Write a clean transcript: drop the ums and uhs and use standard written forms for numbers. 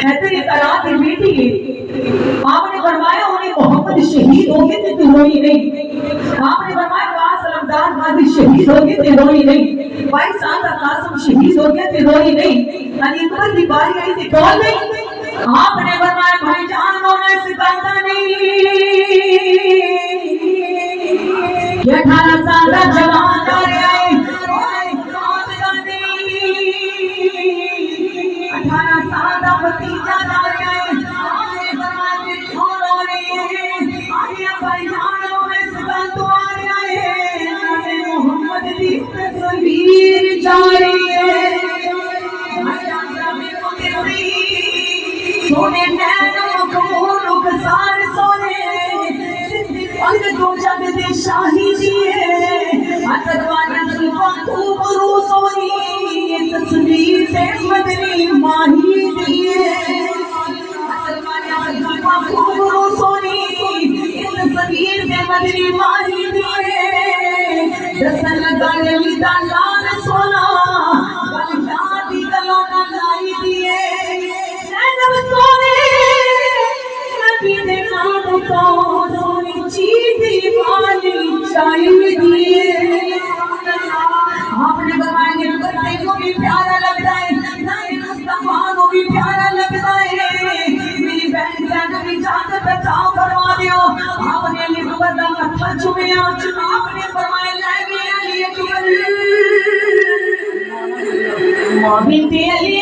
हैदर तरा की बेटी आपने फरमाया उन्हें मोहम्मद शहीद हो गए थे तो रोई नहीं। आपने फरमाया वास रमजान गाजी शहीद हो गए थे रोई नहीं। भाई सादा कासिम शहीद हो गए थे रोई नहीं। अली अकबर की बारी आई थी कौन नहीं। आपने फरमाया भाई जान रोना सिखाता नहीं। 18 साल का जवान जा रहा है 18 साल का भतीजा जा रहा है। आपने फरमाया कि क्यों रो रही है। आलिया भाई जान रोने सिखा तो आ रहा है। नाज़े मोहम्मद की तस्वीर जा रही है। सोने नैनों कबूलों के सारे सोने सिद्धि पंग तो जग दे शाही दिए अतरवाना सुल्फा खूब रू सोनी ये तस्वीर से मदनी माही दिए अतरवाना सुल्फा खूब रू सोनी ये तस्वीर से मदनी माही दिए दसन लगाने लीदा लाल सोना बलिदादी गलोना लाई दिए नैनब सोने नबी दे नाम को सोनी चीज़ी वाली चाहिए दिए। आपने फरमाया कि बच्चे को भी प्यारा लगता है नाए मुस्तफा को भी प्यारा लगता है। मेरी बहन जान भी जान बचाओ करवा दियो। आपने अली अकबर का मत्था चुमिया आपने फरमाया ले अली अकबर मां बिनते अली